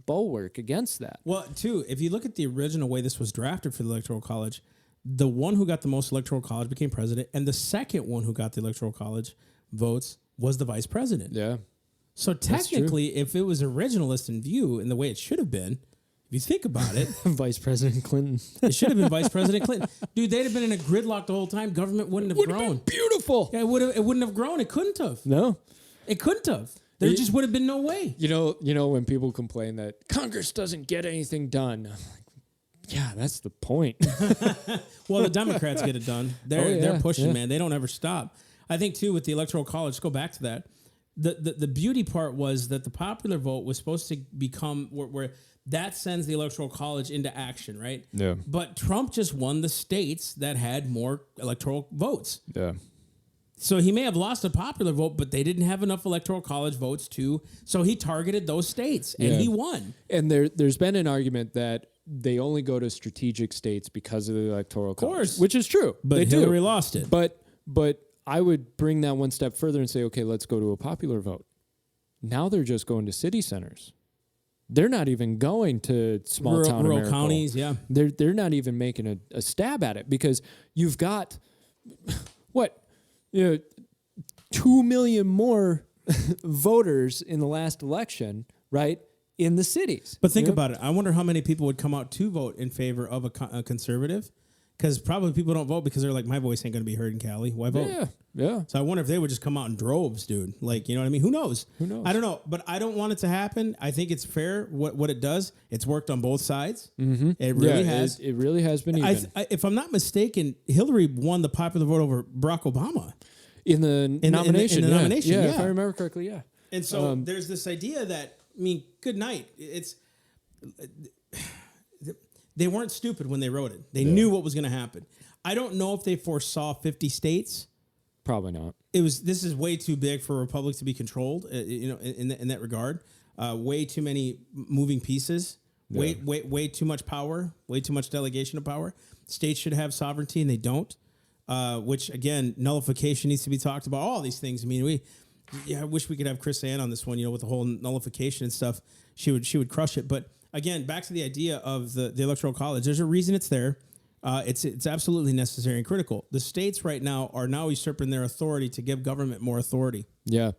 bulwark against that. Well, too, if you look at the original way this was drafted for the Electoral College, the one who got the most Electoral College became president, and the second one who got the Electoral College votes was the vice president. Yeah. So technically, if it was originalist in view in the way it should have been, if you think about it, Vice President Clinton. It should have been Vice President Clinton. Dude, they'd have been in a gridlock the whole time. Government wouldn't have grown. Beautiful. Yeah, it wouldn't have grown. It couldn't have. No. It couldn't have. There just would have been no way. You know when people complain that Congress doesn't get anything done. I'm like, yeah, that's the point. Well, the Democrats get it done. They're pushing, man. They don't ever stop. I think too with the Electoral College. Let's go back to that. The beauty part was that the popular vote was supposed to become where that sends the Electoral College into action, right? Yeah. But Trump just won the states that had more electoral votes. Yeah. So he may have lost a popular vote, but they didn't have enough Electoral College votes so he targeted those states, and he won. And there's been an argument that they only go to strategic states because of the Electoral College. Of course. Which is true. But Hillary lost it. But I would bring that one step further and say, okay, let's go to a popular vote. Now they're just going to city centers. They're not even going to small town rural America. counties. Yeah, They're not even making a stab at it, because you've got 2 million more voters in the last election, right, in the cities. but think about it. I wonder how many people would come out to vote in favor of a conservative, because probably people don't vote because they're like, my voice ain't going to be heard in Cali. Why vote? Yeah. So I wonder if they would just come out in droves, dude. Like, you know what I mean? Who knows? I don't know, but I don't want it to happen. I think it's fair what it does. It's worked on both sides. Mm-hmm. It really has. It really has been even. If I'm not mistaken, Hillary won the popular vote over Barack Obama. In the nomination. Yeah. If I remember correctly, yeah. And so there's this idea that, I mean, good night. They weren't stupid when they wrote it. They knew what was going to happen. I don't know if they foresaw 50 states. Probably not. This is way too big for a republic to be controlled, in that regard. Way too many moving pieces. Yeah. Way too much power. Way too much delegation of power. States should have sovereignty, and they don't. Which again, nullification needs to be talked about. All these things. I mean, I wish we could have Chris Ann on this one. With the whole nullification and stuff, she would crush it. But again, back to the idea of the Electoral College. There's a reason it's there. It's absolutely necessary and critical. The states right now are usurping their authority to give government more authority. Yeah.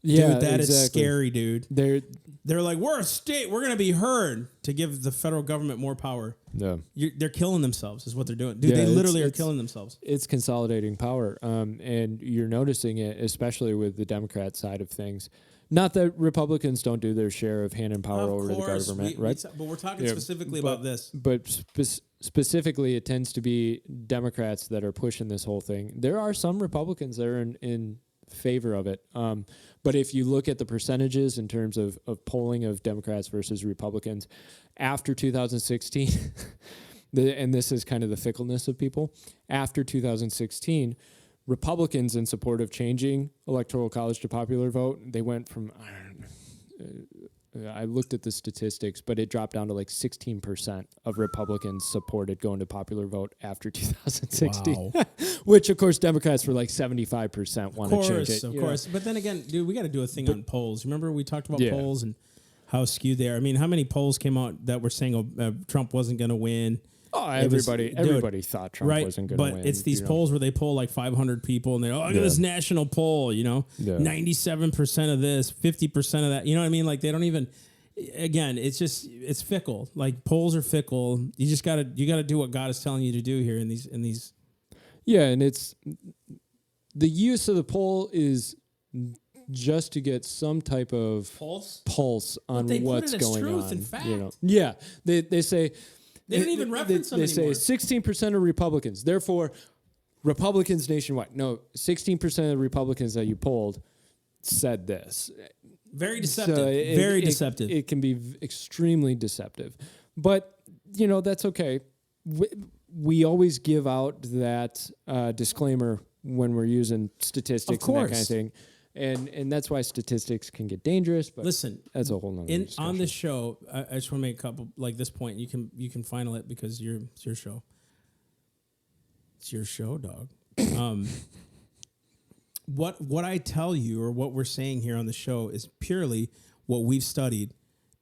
Dude, that is scary, dude. They're like, we're a state. We're going to be heard, to give the federal government more power. Yeah. They're killing themselves is what they're doing. Dude, they literally are killing themselves. It's consolidating power. And you're noticing it, especially with the Democrat side of things. Not that Republicans don't do their share of handing power over to the government, right? But we're talking specifically about this. But specifically, it tends to be Democrats that are pushing this whole thing. There are some Republicans that are in favor of it. But if you look at the percentages in terms of polling of Democrats versus Republicans after 2016, and this is kind of the fickleness of people, after 2016, Republicans in support of changing Electoral College to popular vote, they went from, I looked at the statistics, but it dropped down to like 16% of Republicans supported going to popular vote after 2016. Wow. Which, of course, Democrats were like 75% want to change it. Of course. But then again, dude, we got to do a thing on polls. Remember we talked about polls and how skewed they are? I mean, how many polls came out that were saying Trump wasn't going to win? Oh, everybody thought Trump wasn't going to win. But it's these polls where they poll like 500 people and they're, look at this national poll, 97% of this, 50% of that. You know what I mean? Like they don't even, again, it's fickle. Like polls are fickle. You just got to do what God is telling you to do here in these. Yeah. And it's the use of the poll is just to get some type of pulse on what's going on. And fact. Yeah. They say, they didn't even reference them anymore. They say 16% of Republicans. Therefore, Republicans nationwide. No, 16% of the Republicans that you polled said this. Very deceptive. Very deceptive. It can be extremely deceptive. But, that's okay. We always give out that disclaimer when we're using statistics and that kind of thing. And that's why statistics can get dangerous. But listen, that's a whole nother discussion. On this show, I just want to make a couple, like this point. You can final it because it's your show. It's your show, dog. What I tell you or what we're saying here on the show is purely what we've studied,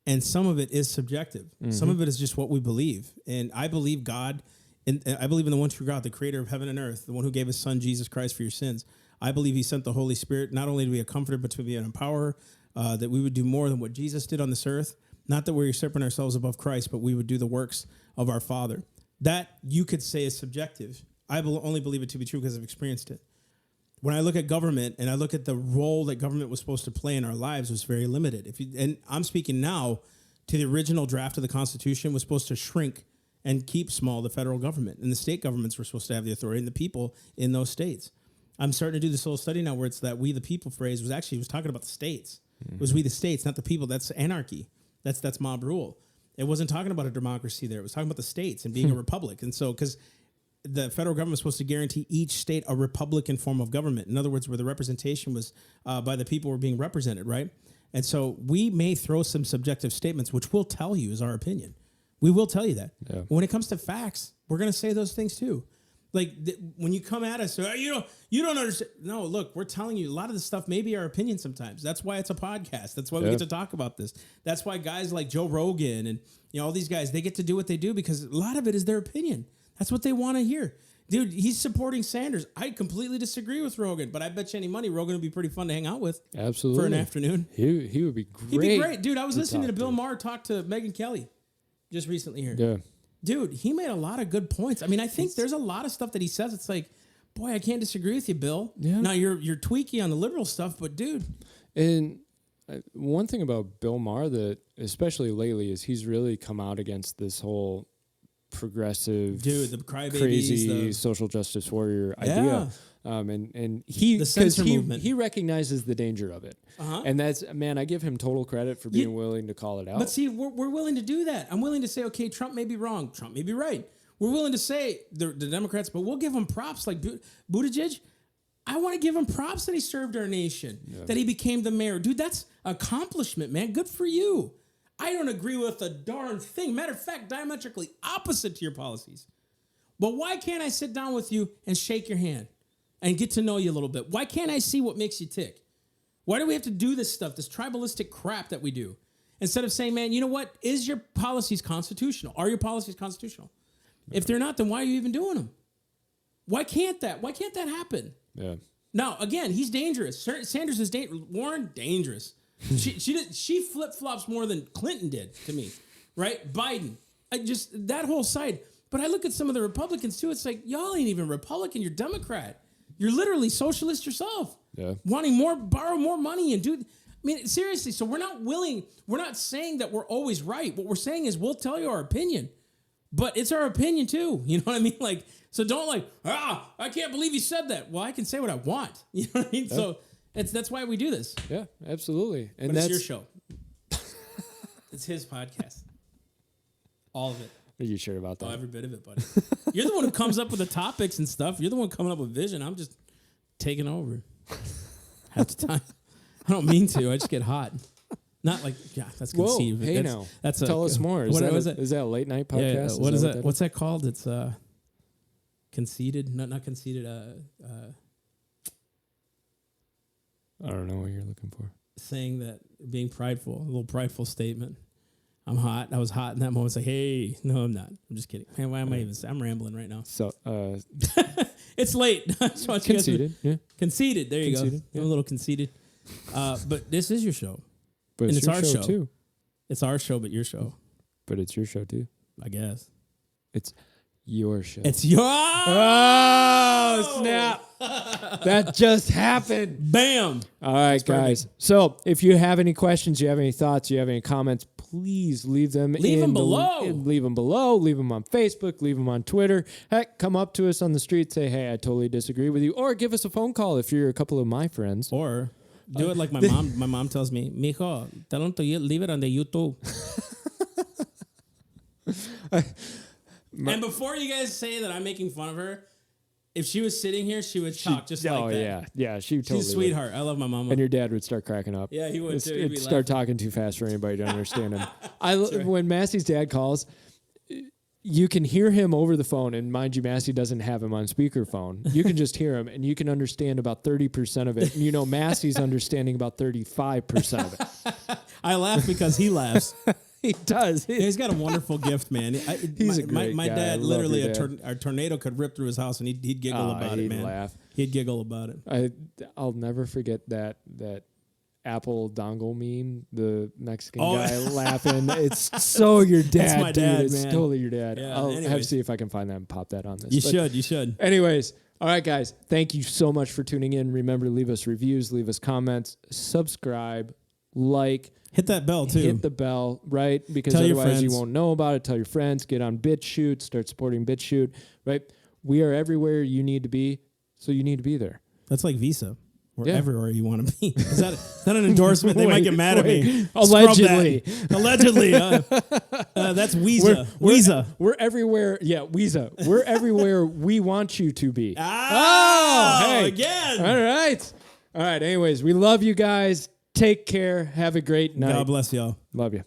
and some of it is subjective. Mm-hmm. Some of it is just what we believe, and I believe God, and I believe in the one true God, the Creator of heaven and earth, the one who gave His Son Jesus Christ for your sins. I believe He sent the Holy Spirit not only to be a comforter, but to be an empowerer, that we would do more than what Jesus did on this earth. Not that we're usurping ourselves above Christ, but we would do the works of our Father. That you could say is subjective. I only believe it to be true because I've experienced it. When I look at government and I look at the role that government was supposed to play in our lives, was very limited. And I'm speaking now to the original draft of the Constitution was supposed to shrink and keep small the federal government, and the state governments were supposed to have the authority, and the people in those states. I'm starting to do this whole study now where it's that we the people phrase was talking about the states. Mm-hmm. It was we the states, not the people. That's anarchy. That's mob rule. It wasn't talking about a democracy there. It was talking about the states and being a republic. And so, because the federal government was supposed to guarantee each state a republican form of government. In other words, where the representation was by the people were being represented, right? And so we may throw some subjective statements, which we'll tell you is our opinion. We will tell you that. Yeah. When it comes to facts, we're going to say those things too. Like when you come at us, you don't understand. No, look, we're telling you a lot of this stuff may be our opinion sometimes. That's why it's a podcast. That's why we get to talk about this. That's why guys like Joe Rogan and all these guys, they get to do what they do because a lot of it is their opinion. That's what they want to hear. Dude, he's supporting Sanders. I completely disagree with Rogan, but I bet you any money Rogan would be pretty fun to hang out with. Absolutely. For an afternoon. He would be great. He'd be great. Dude, I was listening to Bill Maher talk to Megyn Kelly just recently here. Yeah. Dude, he made a lot of good points. I mean, I think there's a lot of stuff that he says. It's like, boy, I can't disagree with you, Bill. Yeah. Now, you're tweaky on the liberal stuff, but dude. And one thing about Bill Maher that, especially lately, is he's really come out against this whole progressive, the crybabies, crazy social justice warrior idea. And he, because he recognizes the danger of it. And that's, man, I give him total credit for being willing to call it out. But see, we're willing to do that. I'm willing to say, okay, Trump may be wrong. Trump may be right. We're willing to say the Democrats, but we'll give him props like Buttigieg. I want to give him props that he served our nation, that he became the mayor. Dude, that's accomplishment, man. Good for you. I don't agree with a darn thing. Matter of fact, diametrically opposite to your policies. But why can't I sit down with you and shake your hand and get to know you a little bit? Why can't I see what makes you tick? Why do we have to do this stuff, this tribalistic crap that we do? Instead of saying, man, you know what? Is your policies constitutional? Are your policies constitutional? If they're not, then why are you even doing them? Why can't that happen? Yeah. Now, again, he's dangerous. Sanders is dangerous. Warren, dangerous. She flip-flops more than Clinton did to me, right? Biden, that whole side. But I look at some of the Republicans too. It's like, y'all ain't even Republican. You're Democrat. You're literally socialist yourself. Yeah. Wanting borrow more money and do. I mean, seriously. So we're not saying that we're always right. What we're saying is we'll tell you our opinion, but it's our opinion too. You know what I mean? Like, so don't I can't believe you said that. Well, I can say what I want. You know what I mean? Yeah. So that's why we do this. Yeah, absolutely. And but it's your show. It's his podcast. All of it. Are you sure about that? Oh, every bit of it, buddy. You're the one who comes up with the topics and stuff. You're the one coming up with vision. I'm just taking over half the time. I don't mean to. I just get hot. Not like, yeah, that's conceived. Whoa, hey, tell us more. Is that a late night podcast? Yeah, what is that? What's that called? It's conceited. Not conceited. I don't know what you're looking for. Saying that, being prideful, a little prideful statement. I'm hot. I was hot in that moment. It's like, hey, no, I'm not. I'm just kidding. Man, why am I even? I'm rambling right now. So, it's late. Conceited. Yeah. Conceited. There you go. Yeah. I'm a little conceited. But this is your show. But and it's our show too. It's our show, but your show. But it's your show too. I guess. It's your show. It's your. Oh, snap. That just happened. Bam. All right, that's guys. Perfect. So if you have any questions, you have any thoughts, you have any comments, please leave them below. Leave them below. Leave them on Facebook. Leave them on Twitter. Heck, come up to us on the street. Say, hey, I totally disagree with you. Or give us a phone call if you're a couple of my friends. Or do it like my mom. My mom tells me, mijo, tell them to leave it on the YouTube. And before you guys say that I'm making fun of her, if she was sitting here, she would talk just like that. Yeah, she totally She's a sweetheart. Would. I love my mama. And your dad would start cracking up. Yeah, he would too. He'd start talking too fast for anybody to understand him. When Massey's dad calls, you can hear him over the phone, and mind you, Massey doesn't have him on speakerphone. You can just hear him, and you can understand about 30% of it. And you know Massey's understanding about 35% of it. I laugh because he laughs. He does. He's got a wonderful gift, man. He's a great my guy. dad, literally, a tornado could rip through his house, and he'd giggle about it, man. He'd laugh. He'd giggle about it. I'll never forget that Apple dongle meme, the Mexican guy laughing. It's so your dad, That's my dad, dude. It's man. totally your dad. Yeah, I'll have to see if I can find that and pop that on this. You should. Anyways, all right, guys. Thank you so much for tuning in. Remember to leave us reviews, leave us comments, subscribe, like. Hit that bell, too. Hit the bell, right? Because Tell otherwise you won't know about it. Tell your friends. Get on BitChute. Start supporting BitChute, right? We are everywhere you need to be, so you need to be there. That's like Visa. We're everywhere you want to be. Is that an endorsement? They might get mad at me. Allegedly. Allegedly. That's Weeza. We're everywhere. Yeah, Weeza. We're everywhere we want you to be. Hey. Again. All right. Anyways, we love you guys. Take care. Have a great night. God bless y'all. Love you.